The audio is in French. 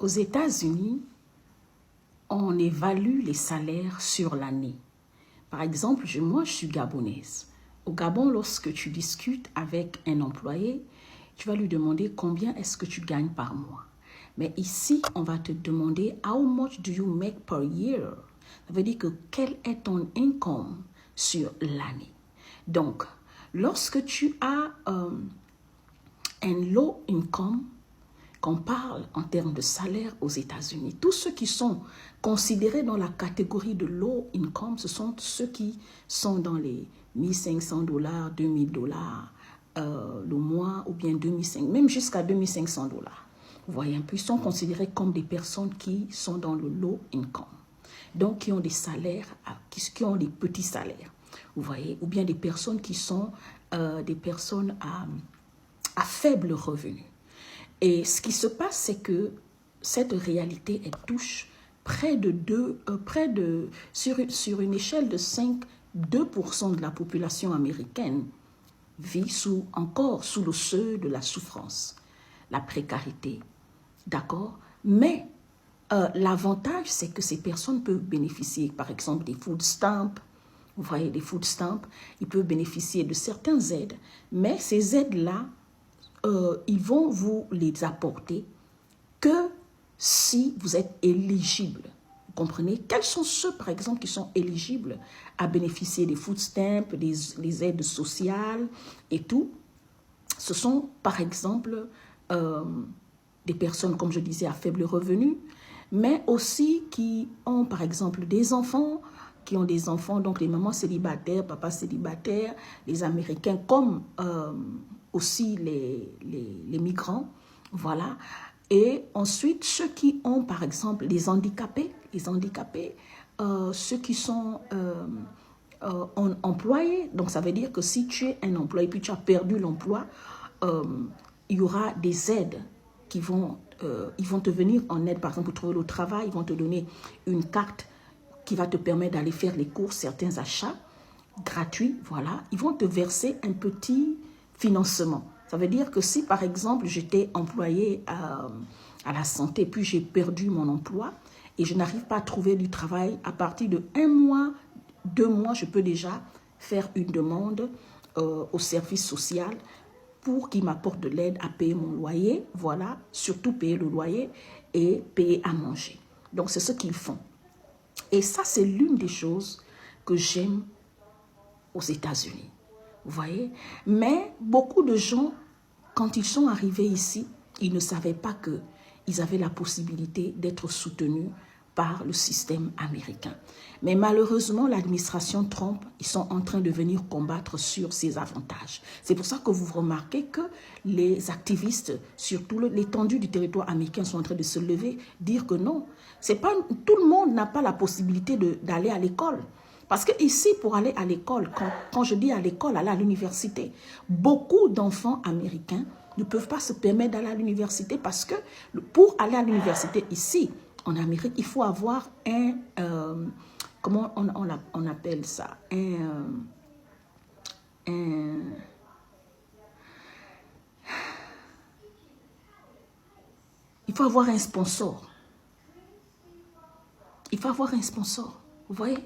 Aux États-Unis, on évalue les salaires sur l'année. Par exemple, moi, je suis gabonaise. Au Gabon, lorsque tu discutes avec un employé, tu vas lui demander combien est-ce que tu gagnes par mois. Mais ici, on va te demander how much do you make per year? Ça veut dire que quel est ton income sur l'année. Donc, lorsque tu as un low income, qu'on parle en termes de salaire aux États-Unis, tous ceux qui sont considérés dans la catégorie de low income, ce sont ceux qui sont dans les $1 500, $2 000 le mois, ou bien 2500, même jusqu'à $2 500. Vous voyez un peu, ils sont considérés comme des personnes qui sont dans le low income. Donc, qui ont des salaires, qui ont des petits salaires. Vous voyez, ou bien des personnes qui sont des personnes à faible revenu. Et ce qui se passe, c'est que cette réalité, elle touche sur une échelle de 2% de la population américaine vit encore sous le seuil de la souffrance, la précarité, d'accord? Mais l'avantage, c'est que ces personnes peuvent bénéficier, par exemple, des food stamps. Vous voyez, des food stamps, ils peuvent bénéficier de certaines aides, mais ces aides-là, ils vont vous les apporter que si vous êtes éligible. Vous comprenez? Quels sont ceux, par exemple, qui sont éligibles à bénéficier des food stamps, des aides sociales et tout? Ce sont, par exemple, des personnes, comme je disais, à faible revenu, mais aussi qui ont, par exemple, des enfants, qui ont des enfants, donc les mamans célibataires, papas célibataires, les Américains, comme aussi les migrants, voilà. Et ensuite, ceux qui ont, par exemple, les handicapés, ceux qui sont employés. Donc, ça veut dire que si tu es un employé, puis tu as perdu l'emploi, il y aura des aides qui vont, ils vont te venir en aide, par exemple, pour trouver le travail. Ils vont te donner une carte qui va te permettre d'aller faire les courses, certains achats gratuits, voilà. Ils vont te verser un petit financement. Ça veut dire que si, par exemple, j'étais employée à la santé, puis j'ai perdu mon emploi et je n'arrive pas à trouver du travail, à partir de 1 mois, 2 mois, je peux déjà faire une demande au service social pour qu'ils m'apportent de l'aide à payer mon loyer, voilà, surtout payer le loyer et payer à manger. Donc, c'est ce qu'ils font. Et ça, c'est l'une des choses que j'aime aux États-Unis. Vous voyez? Mais beaucoup de gens, quand ils sont arrivés ici, ils ne savaient pas qu'ils avaient la possibilité d'être soutenus par le système américain. Mais malheureusement, l'administration Trump, ils sont en train de venir combattre sur ces avantages. C'est pour ça que vous remarquez que les activistes, surtout l'étendue du territoire américain, sont en train de se lever, dire que non, c'est pas, tout le monde n'a pas la possibilité d'aller à l'école. Parce que ici, pour aller à l'école, quand je dis à l'école, aller à l'université, beaucoup d'enfants américains ne peuvent pas se permettre d'aller à l'université parce que pour aller à l'université ici, en Amérique, il faut avoir comment on appelle ça? Il faut avoir un sponsor. Il faut avoir un sponsor. Vous voyez?